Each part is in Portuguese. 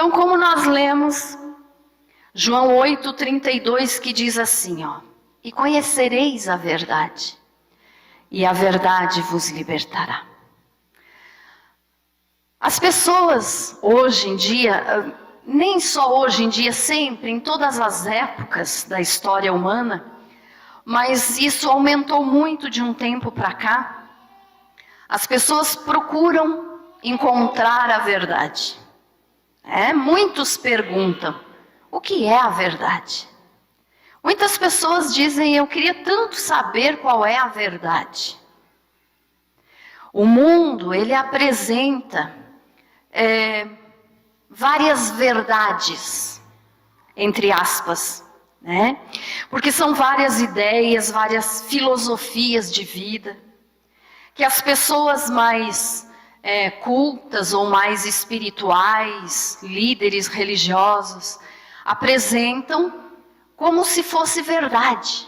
Então, como nós lemos João 8:32, que diz assim, e conhecereis a verdade, e a verdade vos libertará. As pessoas hoje em dia, nem só hoje em dia, sempre, em todas as épocas da história humana, mas isso aumentou muito de um tempo para cá, as pessoas procuram encontrar a verdade. Muitos perguntam, o que é a verdade? Muitas pessoas dizem, eu queria tanto saber qual é a verdade. O mundo, ele apresenta várias verdades, entre aspas, né? Porque são várias ideias, várias filosofias de vida, que as pessoas mais cultas ou mais espirituais, líderes religiosos, apresentam como se fosse verdade.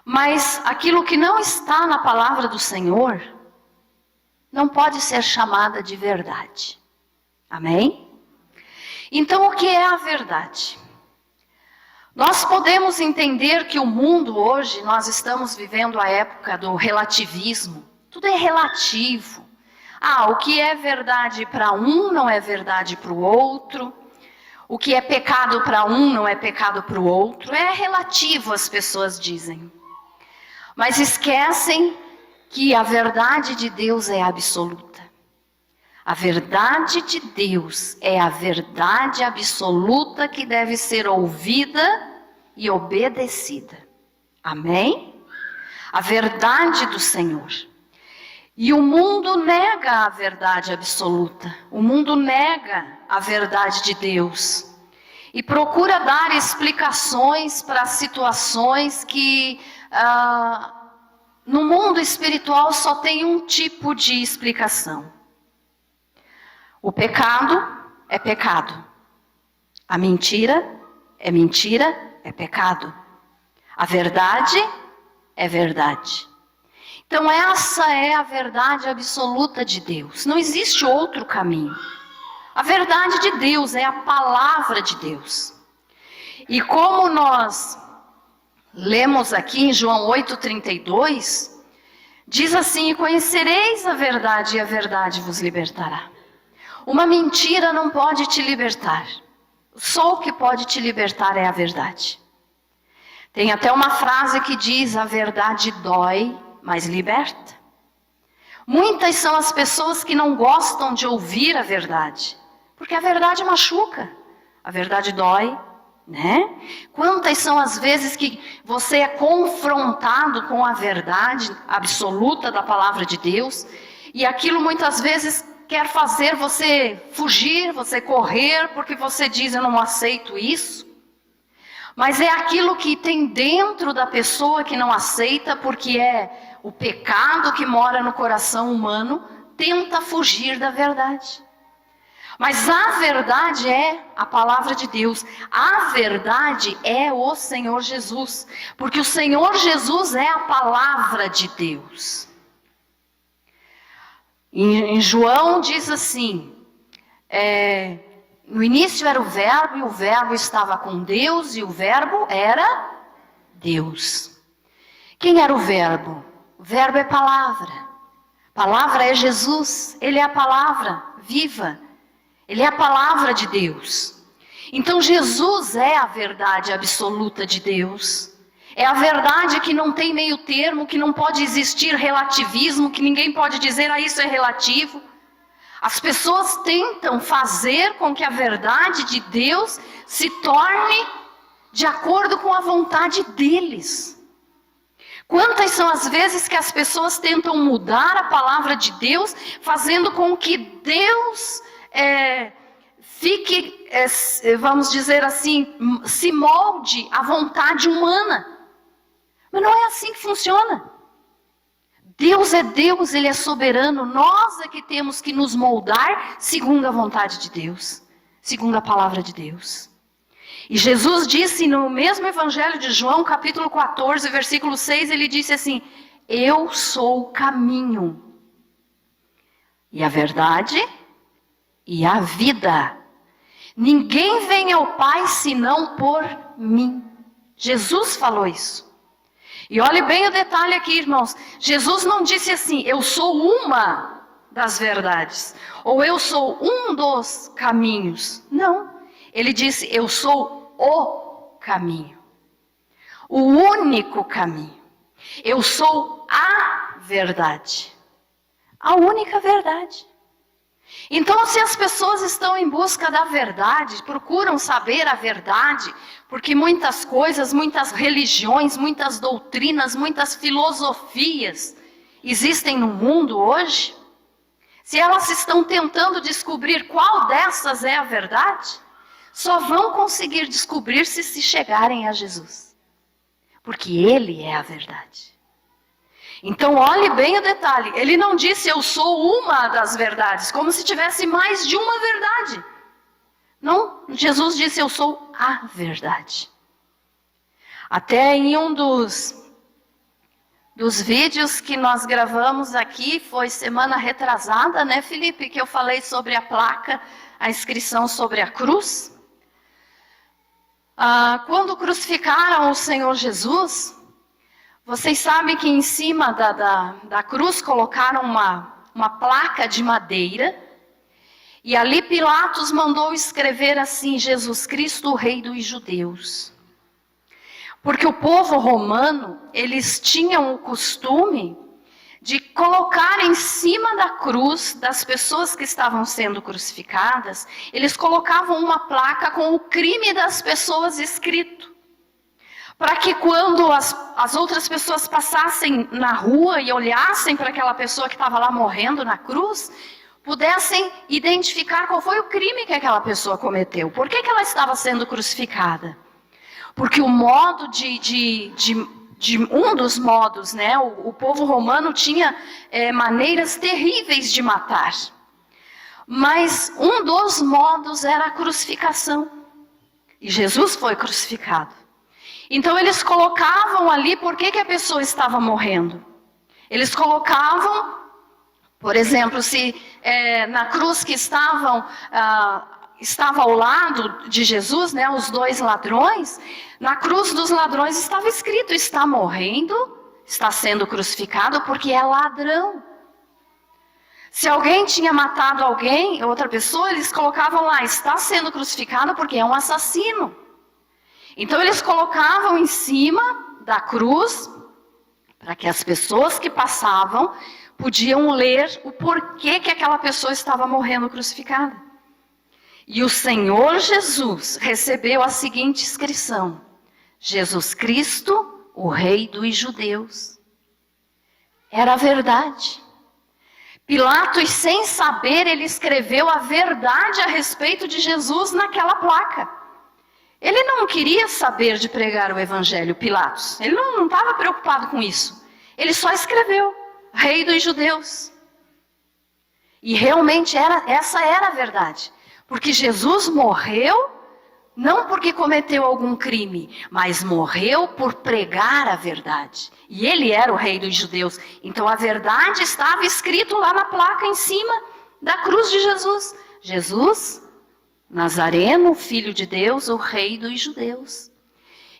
Mas aquilo que não está na palavra do Senhor não pode ser chamada de verdade. Amém? Então, o que é a verdade? Nós podemos entender que o mundo hoje, nós estamos vivendo a época do relativismo. Tudo é relativo. O que é verdade para um não é verdade para o outro. O que é pecado para um não é pecado para o outro. É relativo, as pessoas dizem. Mas esquecem que a verdade de Deus é absoluta. A verdade de Deus é a verdade absoluta que deve ser ouvida e obedecida. Amém? A verdade do Senhor. E o mundo nega a verdade absoluta. O mundo nega a verdade de Deus. E procura dar explicações para situações que no mundo espiritual só tem um tipo de explicação. O pecado é pecado. A mentira, é pecado. A verdade é verdade. Então essa é a verdade absoluta de Deus. Não existe outro caminho. A verdade de Deus é a palavra de Deus. E como nós lemos aqui em João 8:32, diz assim, e conhecereis a verdade e a verdade vos libertará. Uma mentira não pode te libertar. Só o que pode te libertar é a verdade. Tem até uma frase que diz, a verdade dói, mas liberta. Muitas são as pessoas que não gostam de ouvir a verdade, porque a verdade machuca, a verdade dói, né? Quantas são as vezes que você é confrontado com a verdade absoluta da palavra de Deus, e aquilo muitas vezes quer fazer você fugir, você correr, porque você diz, eu não aceito isso. Mas é aquilo que tem dentro da pessoa que não aceita, porque é o pecado que mora no coração humano, tenta fugir da verdade. Mas a verdade é a palavra de Deus. A verdade é o Senhor Jesus. Porque o Senhor Jesus é a palavra de Deus. Em João diz assim, no início era o verbo, e o verbo estava com Deus, e o verbo era Deus. Quem era o verbo? O verbo é palavra. Palavra é Jesus, Ele é a palavra viva. Ele é a palavra de Deus. Então Jesus é a verdade absoluta de Deus. É a verdade que não tem meio termo, que não pode existir relativismo, que ninguém pode dizer, isso é relativo. As pessoas tentam fazer com que a verdade de Deus se torne de acordo com a vontade deles. Quantas são as vezes que as pessoas tentam mudar a palavra de Deus, fazendo com que Deus fique, vamos dizer assim, se molde à vontade humana. Mas não é assim que funciona. Deus é Deus, Ele é soberano. Nós é que temos que nos moldar segundo a vontade de Deus, segundo a palavra de Deus. E Jesus disse no mesmo Evangelho de João, capítulo 14, versículo 6, Ele disse assim, eu sou o caminho e a verdade e a vida. Ninguém vem ao Pai senão por mim. Jesus falou isso. E olhe bem o detalhe aqui, irmãos. Jesus não disse assim, eu sou uma das verdades, ou eu sou um dos caminhos. Não. Ele disse, eu sou o caminho. O único caminho. Eu sou a verdade. A única verdade. Então, se as pessoas estão em busca da verdade, procuram saber a verdade, porque muitas coisas, muitas religiões, muitas doutrinas, muitas filosofias existem no mundo hoje, se elas estão tentando descobrir qual dessas é a verdade, só vão conseguir descobrir se chegarem a Jesus. Porque Ele é a verdade. Então, olhe bem o detalhe. Ele não disse, eu sou uma das verdades, como se tivesse mais de uma verdade. Não, Jesus disse, eu sou a verdade. Até em um dos vídeos que nós gravamos aqui, foi semana retrasada, né, Felipe, que eu falei sobre a placa, a inscrição sobre a cruz. Quando crucificaram o Senhor Jesus, vocês sabem que em cima da cruz colocaram uma placa de madeira, e ali Pilatos mandou escrever assim, Jesus Cristo, o Rei dos Judeus. Porque o povo romano, eles tinham o costume de colocar em cima da cruz, das pessoas que estavam sendo crucificadas, eles colocavam uma placa com o crime das pessoas escrito. Para que quando as outras pessoas passassem na rua e olhassem para aquela pessoa que estava lá morrendo na cruz, pudessem identificar qual foi o crime que aquela pessoa cometeu. Por que ela estava sendo crucificada? Porque o modo um dos modos, né? O povo romano tinha maneiras terríveis de matar. Mas um dos modos era a crucificação. E Jesus foi crucificado. Então eles colocavam ali por que a pessoa estava morrendo. Eles colocavam, por exemplo, se na cruz que estava ao lado de Jesus, né, os dois ladrões, na cruz dos ladrões estava escrito, está morrendo, está sendo crucificado porque é ladrão. Se alguém tinha matado alguém, outra pessoa, eles colocavam lá, está sendo crucificado porque é um assassino. Então eles colocavam em cima da cruz, para que as pessoas que passavam podiam ler o porquê que aquela pessoa estava morrendo crucificada. E o Senhor Jesus recebeu a seguinte inscrição: Jesus Cristo, o Rei dos Judeus. Era a verdade. Pilatos, sem saber, ele escreveu a verdade a respeito de Jesus naquela placa. Ele não queria saber de pregar o evangelho, Pilatos. Ele não estava preocupado com isso. Ele só escreveu, Rei dos Judeus. E realmente essa era a verdade. Porque Jesus morreu, não porque cometeu algum crime, mas morreu por pregar a verdade. E ele era o Rei dos Judeus. Então a verdade estava escrito lá na placa em cima da cruz de Jesus. Jesus Nazareno, Filho de Deus, o Rei dos Judeus.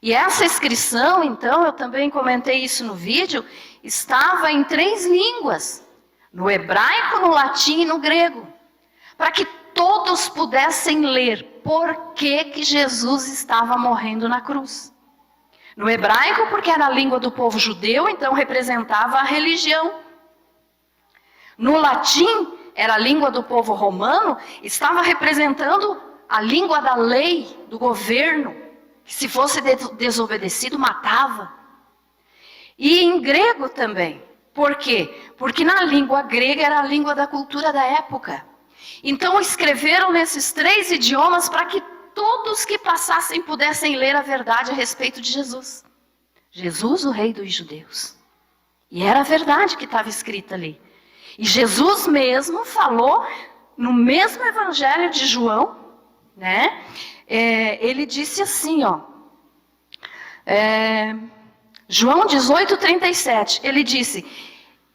E essa inscrição, então, eu também comentei isso no vídeo, estava em 3 línguas. No hebraico, no latim e no grego. Para que todos pudessem ler por que Jesus estava morrendo na cruz. No hebraico, porque era a língua do povo judeu, então representava a religião. No latim, era a língua do povo romano, estava representando a língua da lei, do governo, que se fosse desobedecido, matava. E em grego também. Por quê? Porque na língua grega era a língua da cultura da época. Então escreveram nesses 3 idiomas para que todos que passassem pudessem ler a verdade a respeito de Jesus. Jesus, o Rei dos Judeus. E era a verdade que estava escrita ali. E Jesus mesmo falou, no mesmo evangelho de João, né? Ele disse assim, João 18:37, ele disse,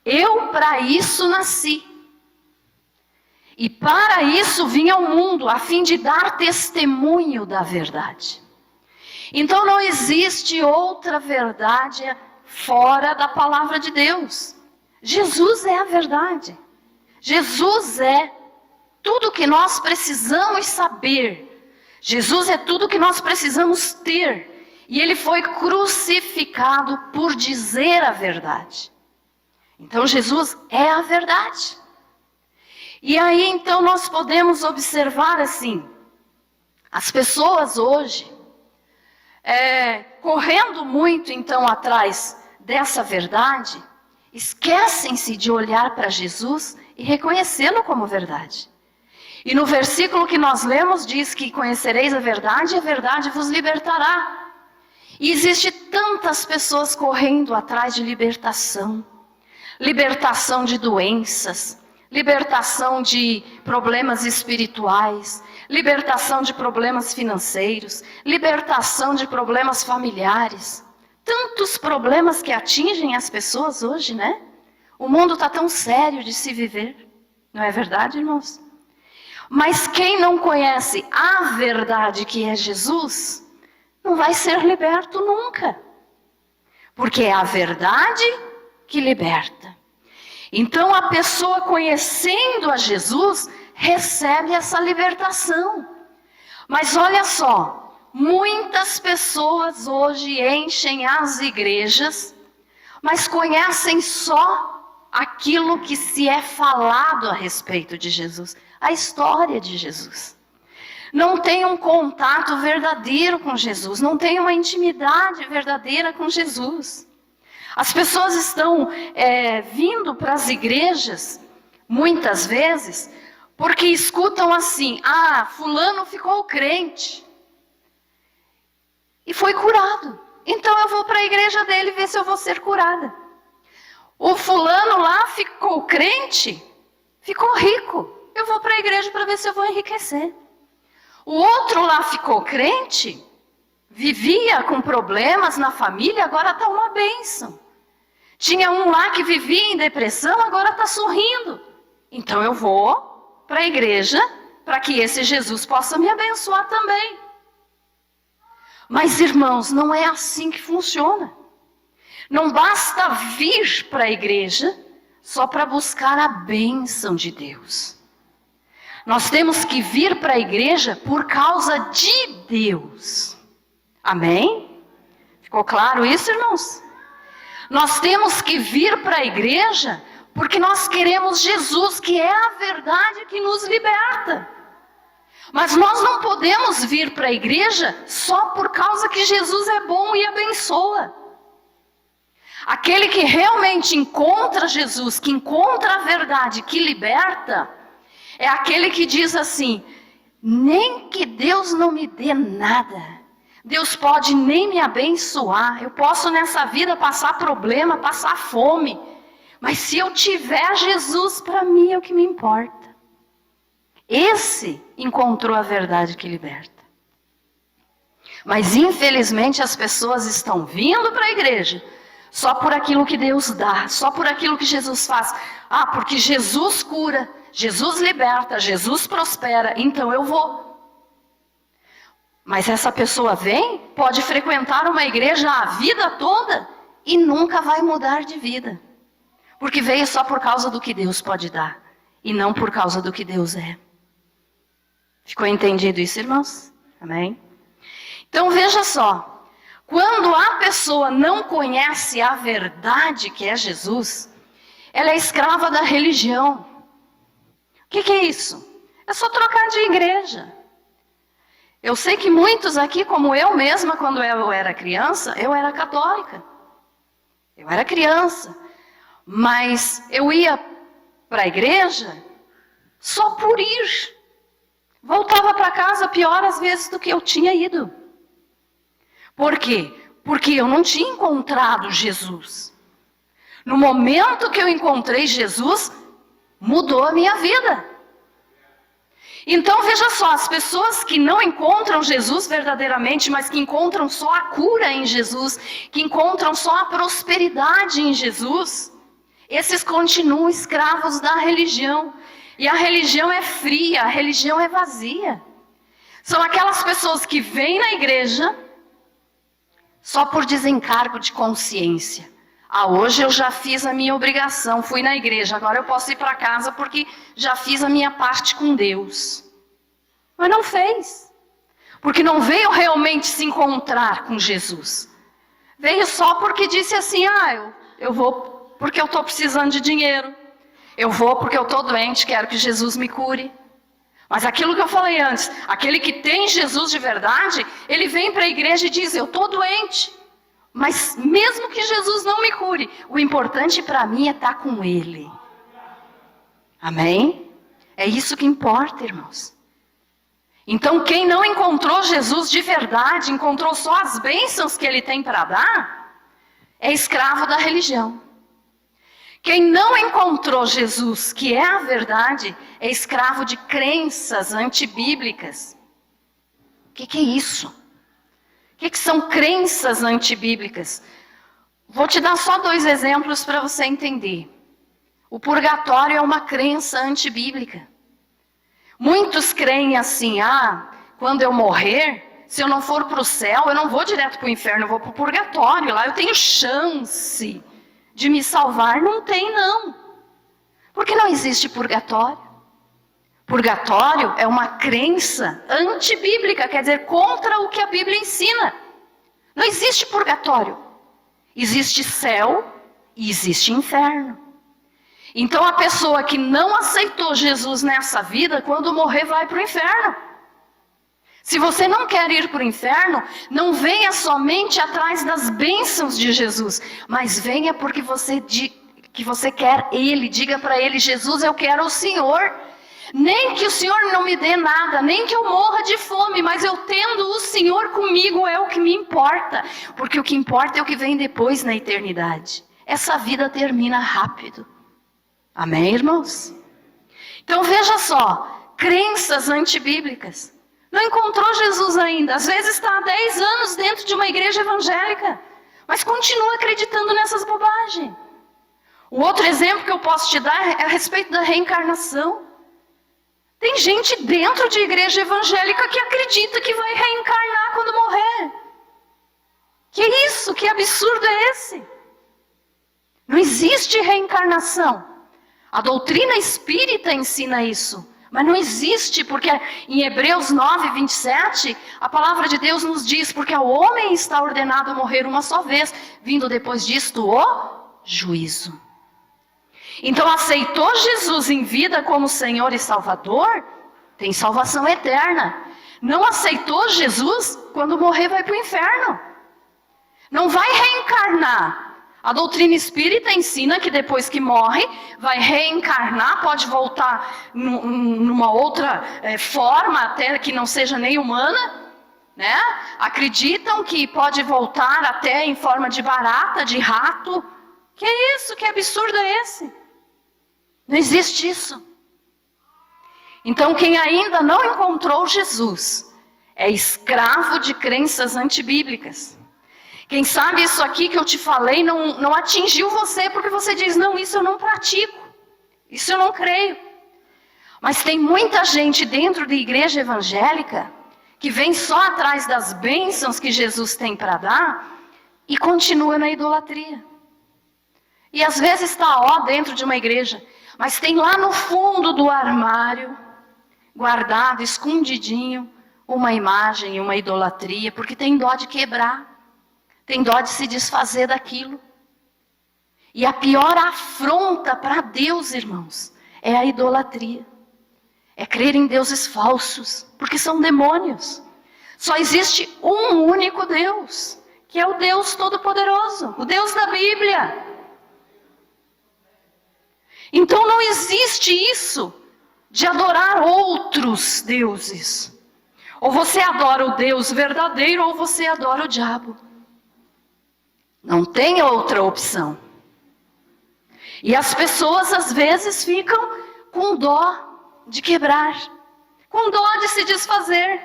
eu para isso nasci. E para isso vinha ao mundo, a fim de dar testemunho da verdade. Então não existe outra verdade fora da palavra de Deus. Jesus é a verdade. Jesus é tudo que nós precisamos saber. Jesus é tudo que nós precisamos ter. E Ele foi crucificado por dizer a verdade. Então Jesus é a verdade. E aí então nós podemos observar assim, as pessoas hoje, correndo muito então atrás dessa verdade, esquecem-se de olhar para Jesus e reconhecê-lo como verdade. E no versículo que nós lemos diz que conhecereis a verdade vos libertará. E existe tantas pessoas correndo atrás de libertação de doenças, libertação de problemas espirituais, libertação de problemas financeiros, libertação de problemas familiares. Tantos problemas que atingem as pessoas hoje, né? O mundo está tão sério de se viver. Não é verdade, irmãos? Mas quem não conhece a verdade que é Jesus, não vai ser liberto nunca. Porque é a verdade que liberta. Então a pessoa conhecendo a Jesus, recebe essa libertação. Mas olha só, muitas pessoas hoje enchem as igrejas, mas conhecem só aquilo que se é falado a respeito de Jesus, a história de Jesus. Não tem um contato verdadeiro com Jesus, não tem uma intimidade verdadeira com Jesus. As pessoas estão vindo para as igrejas, muitas vezes, porque escutam assim, fulano ficou crente e foi curado. Então eu vou para a igreja dele ver se eu vou ser curada. O fulano lá ficou crente, ficou rico. Eu vou para a igreja para ver se eu vou enriquecer. O outro lá ficou crente, vivia com problemas na família, agora está uma bênção. Tinha um lá que vivia em depressão, agora está sorrindo. Então eu vou para a igreja para que esse Jesus possa me abençoar também. Mas, irmãos, não é assim que funciona. Não basta vir para a igreja só para buscar a bênção de Deus. Nós temos que vir para a igreja por causa de Deus. Amém? Ficou claro isso, irmãos? Nós temos que vir para a igreja porque nós queremos Jesus, que é a verdade que nos liberta. Mas nós não podemos vir para a igreja só por causa que Jesus é bom e abençoa. Aquele que realmente encontra Jesus, que encontra a verdade, que liberta, é aquele que diz assim, nem que Deus não me dê nada, Deus pode nem me abençoar, eu posso nessa vida passar problema, passar fome, mas se eu tiver Jesus, para mim é o que me importa. Esse encontrou a verdade que liberta. Mas infelizmente as pessoas estão vindo para a igreja só por aquilo que Deus dá, só por aquilo que Jesus faz. Porque Jesus cura, Jesus liberta, Jesus prospera, então eu vou. Mas essa pessoa pode frequentar uma igreja a vida toda e nunca vai mudar de vida. Porque veio só por causa do que Deus pode dar e não por causa do que Deus é. Ficou entendido isso, irmãos? Amém? Então veja só, quando a pessoa não conhece a verdade que é Jesus, ela é escrava da religião. O que é isso? É só trocar de igreja. Eu sei que muitos aqui, como eu mesma, quando eu era criança, eu era católica. Eu era criança. Mas eu ia para a igreja só por ir. Voltava para casa pior às vezes do que eu tinha ido. Por quê? Porque eu não tinha encontrado Jesus. No momento que eu encontrei Jesus, mudou a minha vida. Então veja só, as pessoas que não encontram Jesus verdadeiramente, mas que encontram só a cura em Jesus, que encontram só a prosperidade em Jesus, esses continuam escravos da religião. E a religião é fria, a religião é vazia. São aquelas pessoas que vêm na igreja só por desencargo de consciência. Ah, hoje eu já fiz a minha obrigação, fui na igreja, agora eu posso ir para casa porque já fiz a minha parte com Deus. Mas não fez. Porque não veio realmente se encontrar com Jesus. Veio só porque disse assim, eu vou porque eu estou precisando de dinheiro. Eu vou porque eu estou doente, quero que Jesus me cure. Mas aquilo que eu falei antes, aquele que tem Jesus de verdade, ele vem para a igreja e diz, eu estou doente. Mas mesmo que Jesus não me cure, o importante para mim é estar com Ele. Amém? É isso que importa, irmãos. Então quem não encontrou Jesus de verdade, encontrou só as bênçãos que Ele tem para dar, é escravo da religião. Quem não encontrou Jesus, que é a verdade, é escravo de crenças antibíblicas. O que é isso? O que são crenças antibíblicas? Vou te dar só 2 exemplos para você entender. O purgatório é uma crença antibíblica. Muitos creem assim, quando eu morrer, se eu não for para o céu, eu não vou direto para o inferno, eu vou para o purgatório, lá eu tenho chance de me salvar. Não tem, não. Porque não existe purgatório. Purgatório é uma crença antibíblica, quer dizer, contra o que a Bíblia ensina. Não existe purgatório. Existe céu e existe inferno. Então a pessoa que não aceitou Jesus nessa vida, quando morrer vai para o inferno. Se você não quer ir para o inferno, não venha somente atrás das bênçãos de Jesus, mas venha porque você quer Ele. Diga para Ele, Jesus, eu quero o Senhor. Nem que o Senhor não me dê nada, nem que eu morra de fome, mas eu tendo o Senhor comigo é o que me importa. Porque o que importa é o que vem depois na eternidade. Essa vida termina rápido. Amém, irmãos? Então veja só, crenças antibíblicas. Não encontrou Jesus ainda. Às vezes está há 10 anos dentro de uma igreja evangélica, mas continua acreditando nessas bobagens. O outro exemplo que eu posso te dar é a respeito da reencarnação. Tem gente dentro de igreja evangélica que acredita que vai reencarnar quando morrer. Que isso? Que absurdo é esse? Não existe reencarnação. A doutrina espírita ensina isso. Mas não existe, porque em Hebreus 9, 27, a palavra de Deus nos diz, porque ao homem está ordenado a morrer uma só vez, vindo depois disto o juízo. Então aceitou Jesus em vida como Senhor e Salvador, tem salvação eterna. Não aceitou Jesus, quando morrer vai para o inferno. Não vai reencarnar. A doutrina espírita ensina que depois que morre, vai reencarnar, pode voltar numa outra forma, até que não seja nem humana. Né? Acreditam que pode voltar até em forma de barata, de rato. Que é isso? Que absurdo é esse? Não existe isso. Então quem ainda não encontrou Jesus é escravo de crenças antibíblicas. Quem sabe isso aqui que eu te falei não atingiu você porque você diz, não, isso eu não pratico, isso eu não creio. Mas tem muita gente dentro da igreja evangélica que vem só atrás das bênçãos que Jesus tem para dar e continua na idolatria. E às vezes está dentro de uma igreja, mas tem lá no fundo do armário, guardado, escondidinho, uma imagem, uma idolatria, porque tem dó de quebrar, tem dó de se desfazer daquilo. E a pior afronta para Deus, irmãos, é a idolatria. É crer em deuses falsos, porque são demônios. Só existe um único Deus, que é o Deus Todo-Poderoso, o Deus da Bíblia. Então não existe isso de adorar outros deuses. Ou você adora o Deus verdadeiro, ou você adora o diabo. Não tem outra opção. E as pessoas às vezes ficam com dó de quebrar, com dó de se desfazer.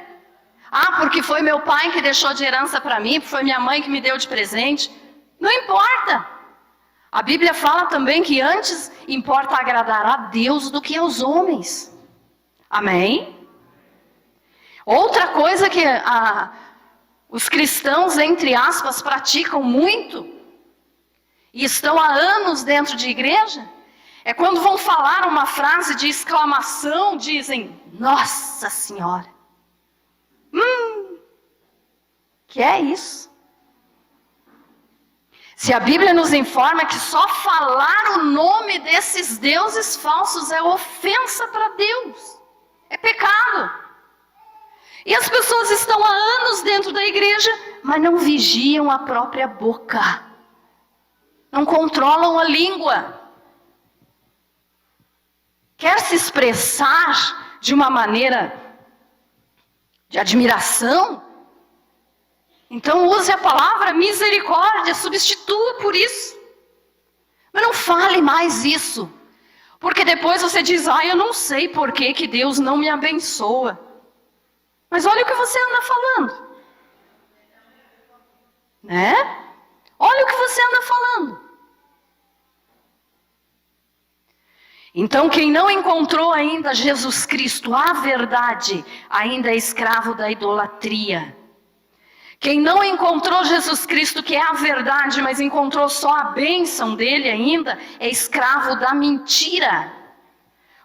Porque foi meu pai que deixou de herança para mim, foi minha mãe que me deu de presente. Não importa. A Bíblia fala também que antes importa agradar a Deus do que aos homens. Amém? Outra coisa que os cristãos, entre aspas, praticam muito, e estão há anos dentro de igreja, é quando vão falar uma frase de exclamação, dizem, Nossa Senhora. Que é isso? Se a Bíblia nos informa que só falar o nome desses deuses falsos é ofensa para Deus, é pecado. E as pessoas estão há anos dentro da igreja, mas não vigiam a própria boca, não controlam a língua. Quer se expressar de uma maneira de admiração? Então use a palavra misericórdia, substitua por isso. Mas não fale mais isso, porque depois você diz, eu não sei por que Deus não me abençoa. Mas olha o que você anda falando. Né? Olha o que você anda falando. Então quem não encontrou ainda Jesus Cristo, a verdade, ainda é escravo da idolatria. Quem não encontrou Jesus Cristo, que é a verdade, mas encontrou só a bênção dele ainda, é escravo da mentira.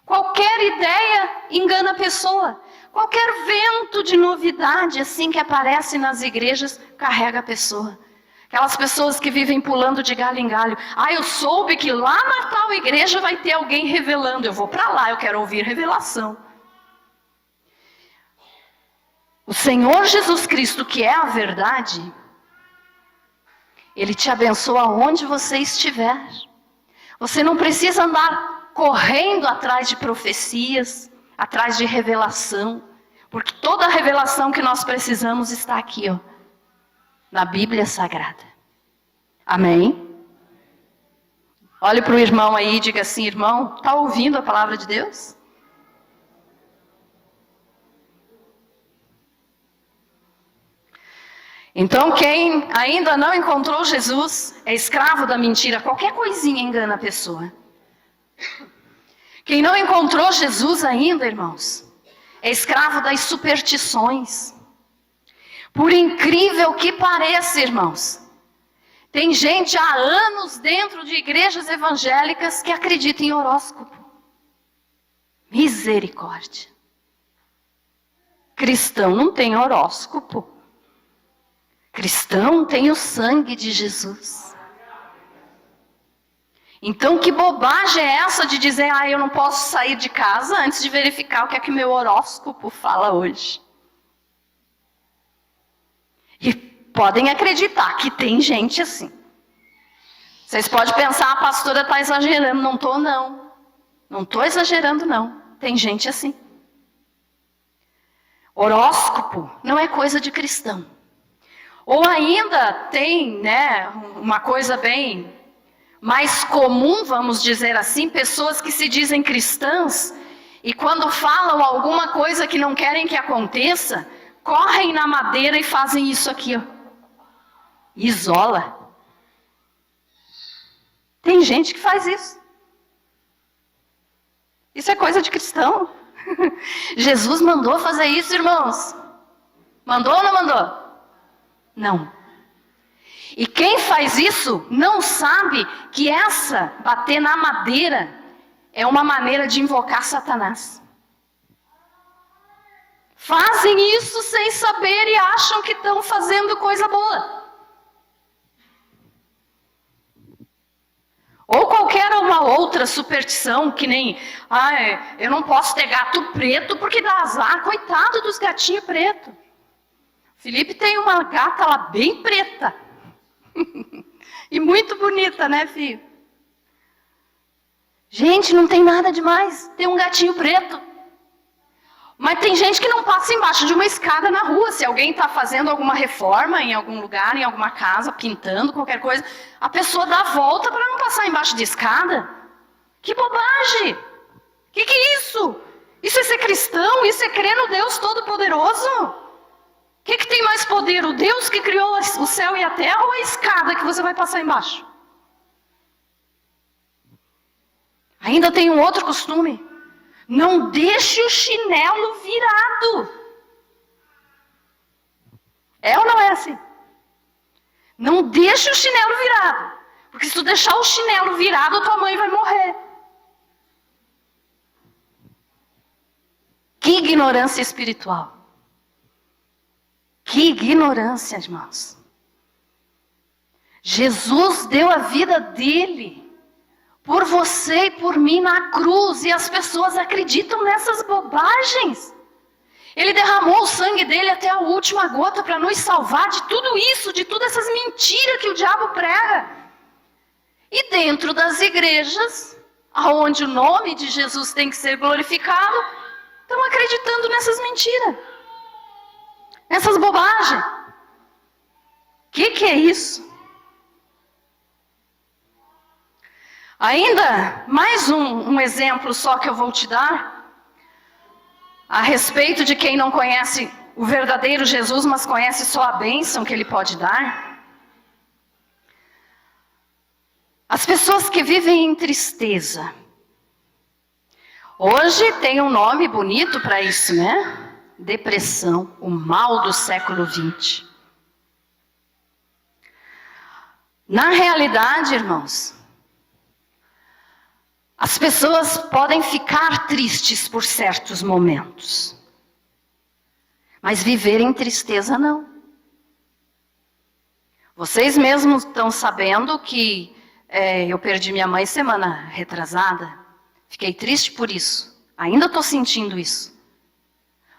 Qualquer ideia engana a pessoa. Qualquer vento de novidade assim que aparece nas igrejas, carrega a pessoa. Aquelas pessoas que vivem pulando de galho em galho. Eu soube que lá na tal igreja vai ter alguém revelando. Eu vou para lá, eu quero ouvir revelação. O Senhor Jesus Cristo, que é a verdade, Ele te abençoa onde você estiver. Você não precisa andar correndo atrás de profecias, atrás de revelação, porque toda a revelação que nós precisamos está aqui, na Bíblia Sagrada. Amém? Olhe para o irmão aí e diga assim, irmão, está ouvindo a palavra de Deus? Então quem ainda não encontrou Jesus é escravo da mentira. Qualquer coisinha engana a pessoa. Quem não encontrou Jesus ainda, irmãos, é escravo das superstições. Por incrível que pareça, irmãos, tem gente há anos dentro de igrejas evangélicas que acredita em horóscopo. Misericórdia. Cristão não tem horóscopo. Cristão tem o sangue de Jesus. Então que bobagem é essa de dizer, eu não posso sair de casa antes de verificar o que é que meu horóscopo fala hoje. E podem acreditar que tem gente assim. Vocês podem pensar, a pastora está exagerando. Não estou, não. Não estou exagerando, não. Tem gente assim. Horóscopo não é coisa de cristão. Ou ainda tem, uma coisa bem mais comum, vamos dizer assim, pessoas que se dizem cristãs e quando falam alguma coisa que não querem que aconteça, correm na madeira e fazem isso aqui, Isola. Tem gente que faz isso. Isso é coisa de cristão. Jesus mandou fazer isso, irmãos? Mandou ou não mandou? Não. E quem faz isso não sabe que bater na madeira é uma maneira de invocar Satanás. Fazem isso sem saber e acham que estão fazendo coisa boa. Ou qualquer uma outra superstição, que nem, eu não posso ter gato preto porque dá azar. Coitado dos gatinhos pretos. Felipe tem uma gata lá bem preta. E muito bonita, né, filho? Gente, não tem nada demais. Tem um gatinho preto. Mas tem gente que não passa embaixo de uma escada na rua. Se alguém está fazendo alguma reforma em algum lugar, em alguma casa, pintando, qualquer coisa, a pessoa dá a volta para não passar embaixo de escada. Que bobagem! Que é isso? Isso é ser cristão? Isso é crer no Deus Todo-Poderoso? O que tem mais poder? O Deus que criou o céu e a terra ou a escada que você vai passar embaixo? Ainda tem um outro costume. Não deixe o chinelo virado. É ou não é assim? Não deixe o chinelo virado. Porque se tu deixar o chinelo virado, a tua mãe vai morrer. Que ignorância espiritual. Que ignorância, irmãos. Jesus deu a vida dele por você e por mim na cruz, e as pessoas acreditam nessas bobagens. Ele derramou o sangue dele até a última gota para nos salvar de tudo isso, de todas essas mentiras que o diabo prega. E dentro das igrejas, onde o nome de Jesus tem que ser glorificado, estão acreditando nessas mentiras, nessas bobagens. Que é isso? Ainda mais um exemplo só que eu vou te dar, a respeito de quem não conhece o verdadeiro Jesus, mas conhece só a bênção que ele pode dar. As pessoas que vivem em tristeza. Hoje tem um nome bonito para isso, né? Depressão, o mal do século XX. Na realidade, irmãos, as pessoas podem ficar tristes por certos momentos, mas viver em tristeza não. Vocês mesmos estão sabendo que eu perdi minha mãe semana retrasada. Fiquei triste por isso. Ainda estou sentindo isso.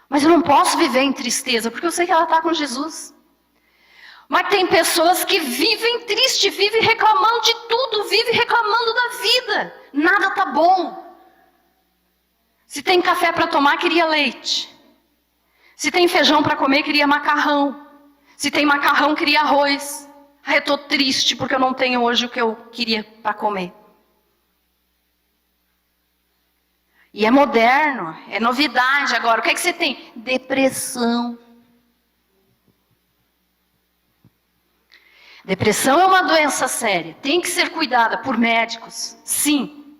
Mas eu não posso viver em tristeza, porque eu sei que ela está com Jesus. Mas tem pessoas que vivem triste, vivem reclamando de tudo, vivem reclamando da vida. Nada está bom. Se tem café para tomar, queria leite. Se tem feijão para comer, queria macarrão. Se tem macarrão, queria arroz. Eu estou triste porque eu não tenho hoje o que eu queria para comer. E é moderno, é novidade agora. O que é que você tem? Depressão. Depressão é uma doença séria, tem que ser cuidada por médicos, sim.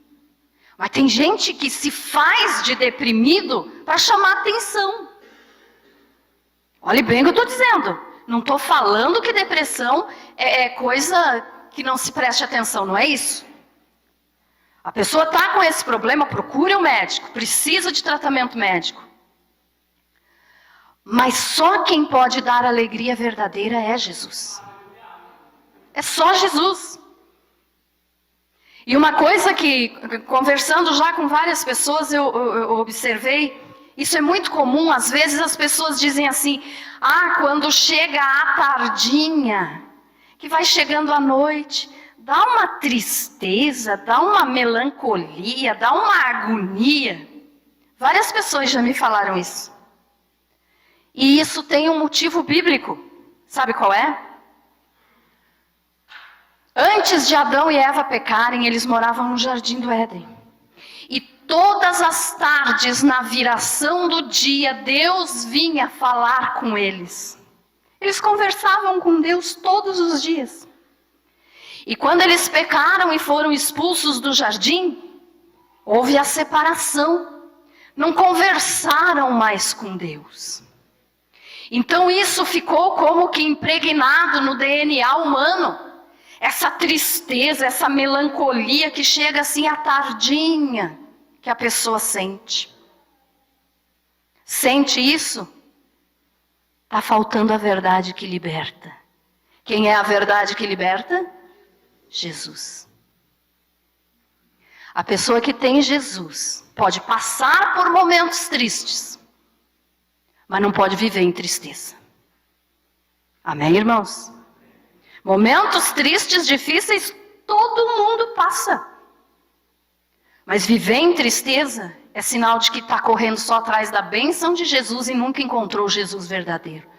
Mas tem gente que se faz de deprimido para chamar atenção. Olhe bem o que eu estou dizendo. Não estou falando que depressão é coisa que não se preste atenção, não é isso? A pessoa está com esse problema, procure um médico, precisa de tratamento médico. Mas só quem pode dar alegria verdadeira é Jesus. É só Jesus. E uma coisa que, conversando já com várias pessoas, eu observei, isso é muito comum, às vezes as pessoas dizem assim, quando chega a tardinha, que vai chegando a noite, dá uma tristeza, dá uma melancolia, dá uma agonia. Várias pessoas já me falaram isso. E isso tem um motivo bíblico. Sabe qual é? Antes de Adão e Eva pecarem, eles moravam no jardim do Éden. E todas as tardes, na viração do dia, Deus vinha falar com eles. Eles conversavam com Deus todos os dias. E quando eles pecaram e foram expulsos do jardim, houve a separação. Não conversaram mais com Deus. Então isso ficou como que impregnado no DNA humano. Essa tristeza, essa melancolia que chega assim à tardinha que a pessoa sente. Sente isso? Está faltando a verdade que liberta. Quem é a verdade que liberta? Jesus. A pessoa que tem Jesus pode passar por momentos tristes, mas não pode viver em tristeza. Amém, irmãos? Momentos tristes, difíceis, todo mundo passa. Mas viver em tristeza é sinal de que está correndo só atrás da bênção de Jesus e nunca encontrou Jesus verdadeiro.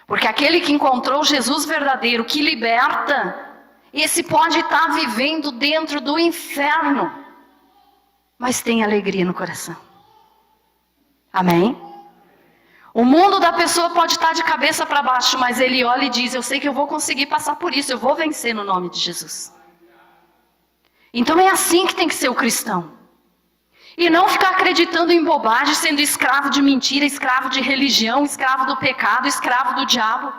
Porque aquele que encontrou Jesus verdadeiro, que liberta, esse pode estar vivendo dentro do inferno, mas tem alegria no coração. Amém? O mundo da pessoa pode estar de cabeça para baixo, mas ele olha e diz, eu sei que eu vou conseguir passar por isso, eu vou vencer no nome de Jesus. Então é assim que tem que ser o cristão. E não ficar acreditando em bobagem, sendo escravo de mentira, escravo de religião, escravo do pecado, escravo do diabo.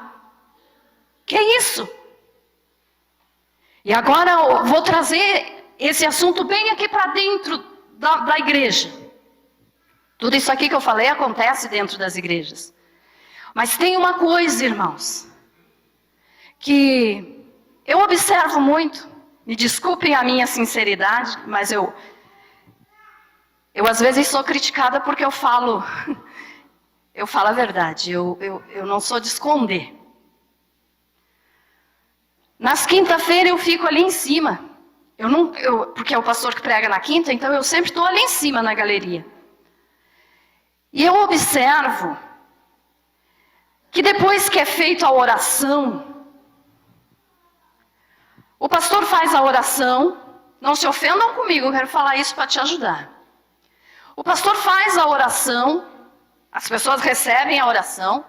Que é isso? E agora eu vou trazer esse assunto bem aqui para dentro da igreja. Tudo isso aqui que eu falei acontece dentro das igrejas. Mas tem uma coisa, irmãos, que eu observo muito. Me desculpem a minha sinceridade, mas eu às vezes sou criticada porque eu falo a verdade, eu não sou de esconder. Nas quinta-feiras eu fico ali em cima, porque é o pastor que prega na quinta, então eu sempre estou ali em cima na galeria. E eu observo que depois que é feita a oração, o pastor faz a oração, não se ofendam comigo, eu quero falar isso para te ajudar. O pastor faz a oração, as pessoas recebem a oração,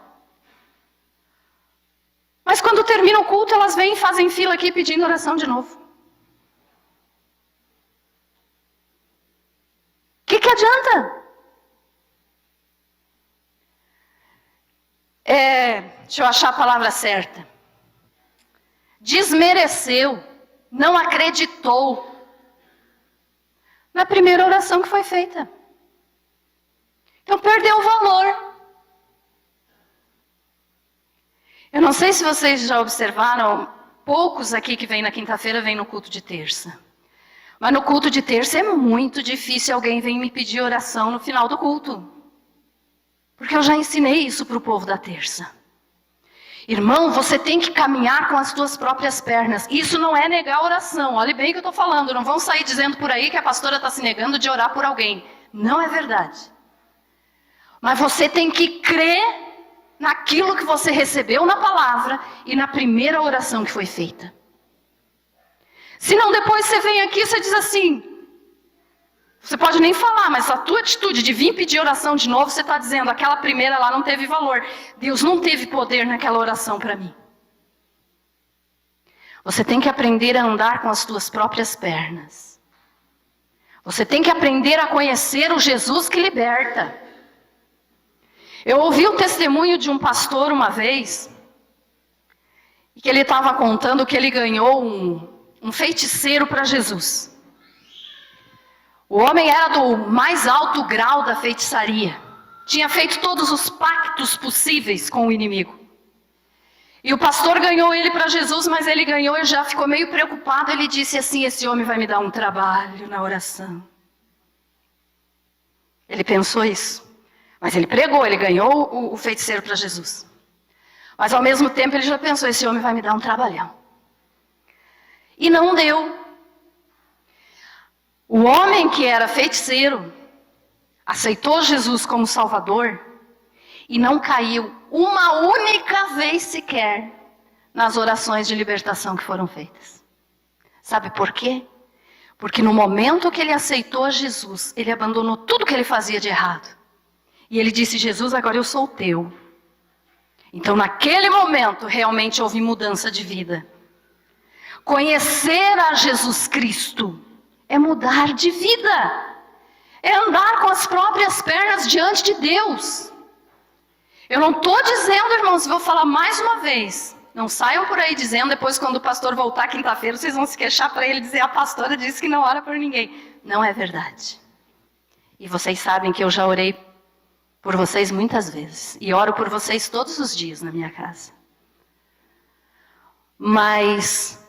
mas quando termina o culto, elas vêm e fazem fila aqui pedindo oração de novo. O que adianta? Deixa eu achar a palavra certa. Desmereceu, não acreditou na primeira oração que foi feita. Então perdeu o valor. Eu não sei se vocês já observaram, poucos aqui que vêm na quinta-feira vêm no culto de terça. Mas no culto de terça é muito difícil alguém vir me pedir oração no final do culto. Porque eu já ensinei isso para o povo da terça. Irmão, você tem que caminhar com as suas próprias pernas. Isso não é negar a oração. Olhe bem o que eu estou falando. Não vão sair dizendo por aí que a pastora está se negando de orar por alguém. Não é verdade. Mas você tem que crer naquilo que você recebeu na palavra e na primeira oração que foi feita. Senão depois você vem aqui e você diz assim, você pode nem falar, mas a tua atitude de vir pedir oração de novo, você está dizendo, aquela primeira lá não teve valor. Deus não teve poder naquela oração para mim. Você tem que aprender a andar com as tuas próprias pernas. Você tem que aprender a conhecer o Jesus que liberta. Eu ouvi o testemunho de um pastor uma vez, e que ele estava contando que ele ganhou um feiticeiro para Jesus. O homem era do mais alto grau da feitiçaria. Tinha feito todos os pactos possíveis com o inimigo. E o pastor ganhou ele para Jesus, mas ele ganhou e já ficou meio preocupado. Ele disse assim, esse homem vai me dar um trabalho na oração. Ele pensou isso. Mas ele pregou, ele ganhou o feiticeiro para Jesus. Mas ao mesmo tempo ele já pensou, esse homem vai me dar um trabalhão. E não deu. O homem que era feiticeiro aceitou Jesus como Salvador e não caiu uma única vez sequer nas orações de libertação que foram feitas. Sabe por quê? Porque no momento que ele aceitou Jesus, ele abandonou tudo que ele fazia de errado. E ele disse, Jesus, agora eu sou teu. Então naquele momento realmente houve mudança de vida. Conhecer a Jesus Cristo é mudar de vida. É andar com as próprias pernas diante de Deus. Eu não estou dizendo, irmãos, vou falar mais uma vez. Não saiam por aí dizendo, depois quando o pastor voltar quinta-feira, vocês vão se queixar para ele e dizer, a pastora disse que não ora por ninguém. Não é verdade. E vocês sabem que eu já orei por vocês muitas vezes. E oro por vocês todos os dias na minha casa. Mas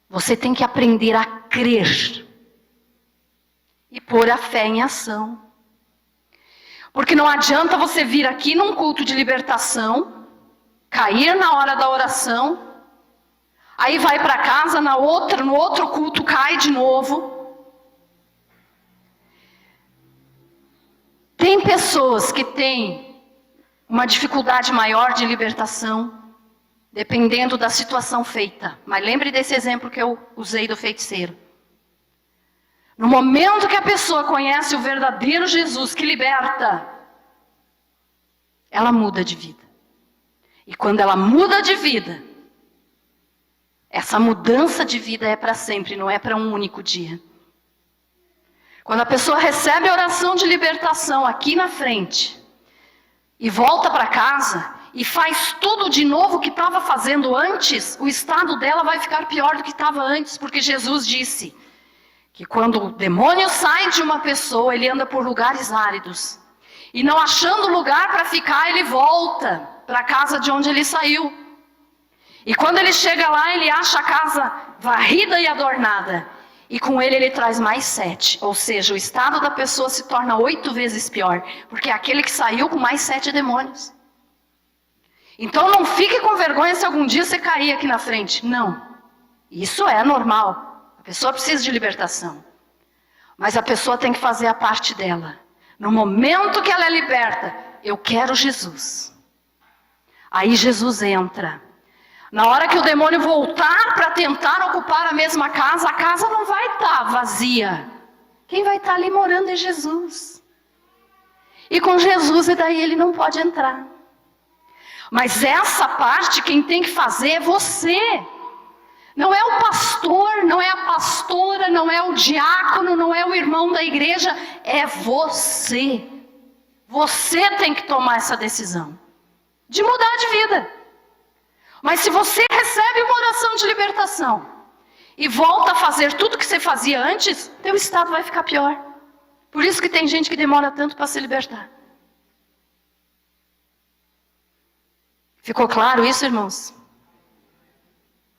você tem que aprender a crer. E pôr a fé em ação. Porque não adianta você vir aqui num culto de libertação, cair na hora da oração, aí vai para casa, no outro culto cai de novo. Tem pessoas que têm uma dificuldade maior de libertação, dependendo da situação feita. Mas lembre desse exemplo que eu usei do feiticeiro. No momento que a pessoa conhece o verdadeiro Jesus que liberta, ela muda de vida. E quando ela muda de vida, essa mudança de vida é para sempre, não é para um único dia. Quando a pessoa recebe a oração de libertação aqui na frente, e volta para casa, e faz tudo de novo que estava fazendo antes, o estado dela vai ficar pior do que estava antes, porque Jesus disse que quando o demônio sai de uma pessoa, ele anda por lugares áridos. E não achando lugar para ficar, ele volta para a casa de onde ele saiu. E quando ele chega lá, ele acha a casa varrida e adornada. E com ele traz mais 7. Ou seja, o estado da pessoa se torna 8 vezes pior. Porque é aquele que saiu com mais 7 demônios. Então não fique com vergonha se algum dia você cair aqui na frente. Não. Isso é normal. A pessoa precisa de libertação. Mas a pessoa tem que fazer a parte dela. No momento que ela é liberta, eu quero Jesus. Aí Jesus entra. Na hora que o demônio voltar para tentar ocupar a mesma casa, a casa não vai estar vazia. Quem vai estar ali morando é Jesus. E com Jesus, e daí ele não pode entrar. Mas essa parte, quem tem que fazer é você. Não é o pastor, não é a pastora, não é o diácono, não é o irmão da igreja, é você. Você tem que tomar essa decisão de mudar de vida. Mas se você recebe uma oração de libertação e volta a fazer tudo que você fazia antes, teu estado vai ficar pior. Por isso que tem gente que demora tanto para se libertar. Ficou claro isso, irmãos?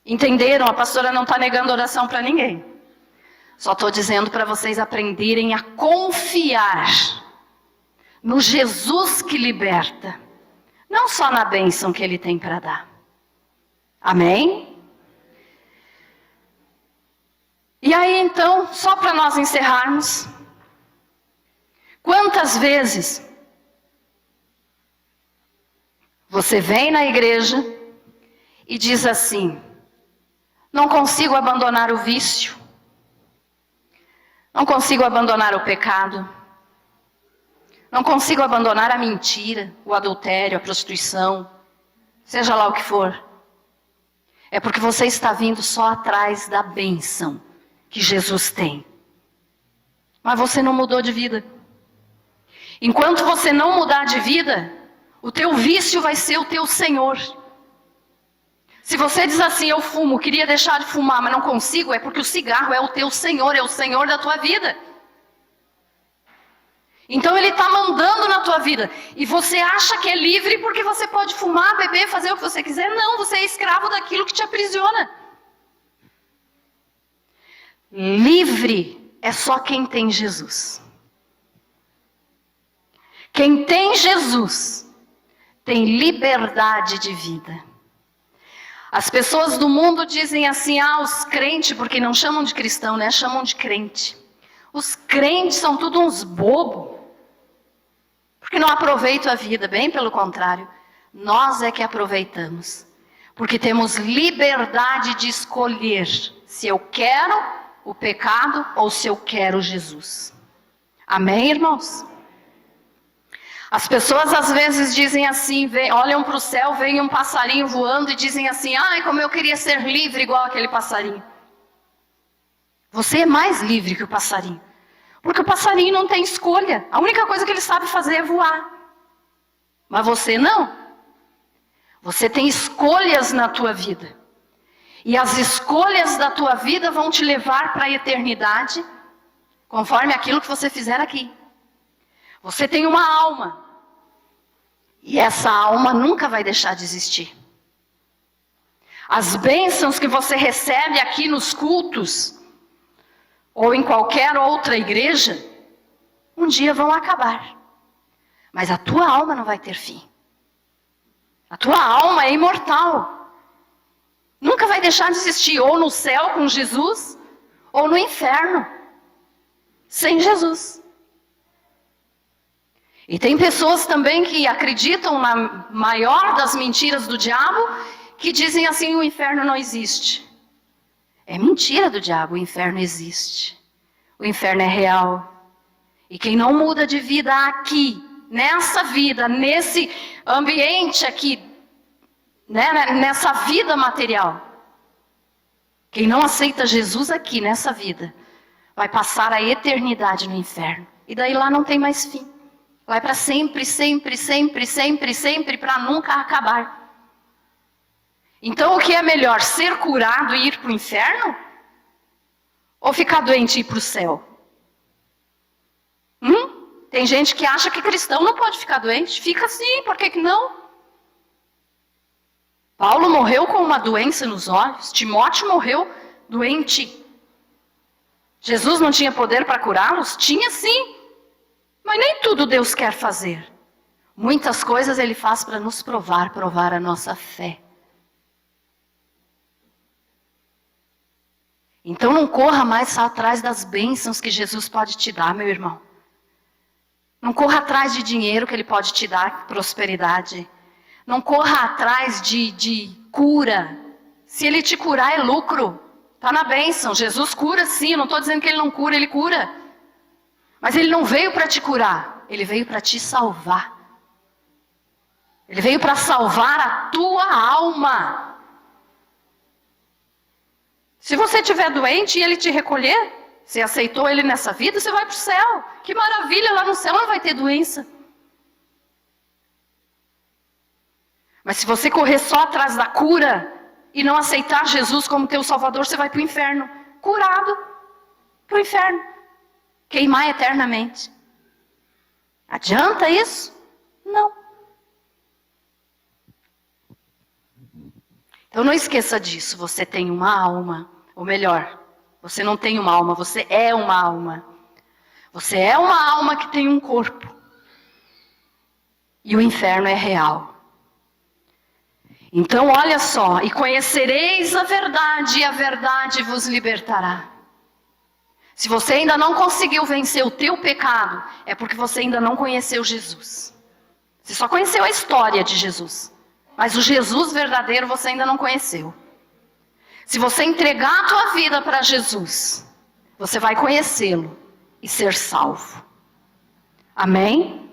Entenderam? A pastora não está negando oração para ninguém. Só estou dizendo para vocês aprenderem a confiar no Jesus que liberta. Não só na bênção que Ele tem para dar. Amém? E aí então, só para nós encerrarmos. Quantas vezes você vem na igreja e diz assim: não consigo abandonar o vício. Não consigo abandonar o pecado. Não consigo abandonar a mentira, o adultério, a prostituição, seja lá o que for. É porque você está vindo só atrás da bênção que Jesus tem. Mas você não mudou de vida. Enquanto você não mudar de vida, o teu vício vai ser o teu senhor. Se você diz assim: eu fumo, queria deixar de fumar, mas não consigo, é porque o cigarro é o teu senhor, é o senhor da tua vida. Então ele está mandando na tua vida. E você acha que é livre porque você pode fumar, beber, fazer o que você quiser. Não, você é escravo daquilo que te aprisiona. Livre é só quem tem Jesus. Quem tem Jesus tem liberdade de vida. As pessoas do mundo dizem assim: os crentes, porque não chamam de cristão, né? Chamam de crente. Os crentes são tudo uns bobos. Porque não aproveitam a vida, bem pelo contrário. Nós é que aproveitamos. Porque temos liberdade de escolher se eu quero o pecado ou se eu quero Jesus. Amém, irmãos? As pessoas às vezes dizem assim, olham para o céu, veem um passarinho voando e dizem assim: ai, como eu queria ser livre igual aquele passarinho. Você é mais livre que o passarinho. Porque o passarinho não tem escolha. A única coisa que ele sabe fazer é voar. Mas você não. Você tem escolhas na tua vida. E as escolhas da tua vida vão te levar para a eternidade, conforme aquilo que você fizer aqui. Você tem uma alma. E essa alma nunca vai deixar de existir. As bênçãos que você recebe aqui nos cultos, ou em qualquer outra igreja, um dia vão acabar. Mas a tua alma não vai ter fim. A tua alma é imortal. Nunca vai deixar de existir, ou no céu com Jesus, ou no inferno sem Jesus. E tem pessoas também que acreditam na maior das mentiras do diabo, que dizem assim: o inferno não existe. É mentira do diabo, o inferno existe. O inferno é real. E quem não muda de vida aqui, nessa vida, nesse ambiente aqui, né, nessa vida material, quem não aceita Jesus aqui, nessa vida, vai passar a eternidade no inferno. E daí lá não tem mais fim. Vai para sempre, sempre, sempre, sempre, sempre, para nunca acabar. Então o que é melhor, ser curado e ir para o inferno? Ou ficar doente e ir para o céu? Tem gente que acha que cristão não pode ficar doente. Fica sim, por que não? Paulo morreu com uma doença nos olhos. Timóteo morreu doente. Jesus não tinha poder para curá-los? Tinha sim. Mas nem tudo Deus quer fazer. Muitas coisas Ele faz para nos provar a nossa fé. Então não corra mais atrás das bênçãos que Jesus pode te dar, meu irmão. Não corra atrás de dinheiro que Ele pode te dar, prosperidade. Não corra atrás de cura. Se Ele te curar é lucro. Está na bênção. Jesus cura sim, eu não estou dizendo que Ele não cura, Ele cura. Mas Ele não veio para te curar, Ele veio para te salvar. Ele veio para salvar a tua alma. Se você estiver doente e Ele te recolher, você aceitou Ele nessa vida, você vai para o céu. Que maravilha, lá no céu não vai ter doença. Mas se você correr só atrás da cura e não aceitar Jesus como teu Salvador, você vai para o inferno. Curado, para o inferno. Queimar eternamente. Adianta isso? Não. Então não esqueça disso, você tem uma alma. Ou melhor, você não tem uma alma, você é uma alma. Você é uma alma que tem um corpo. E o inferno é real. Então olha só, e conhecereis a verdade, e a verdade vos libertará. Se você ainda não conseguiu vencer o teu pecado, é porque você ainda não conheceu Jesus. Você só conheceu a história de Jesus. Mas o Jesus verdadeiro você ainda não conheceu. Se você entregar a tua vida para Jesus, você vai conhecê-lo e ser salvo. Amém?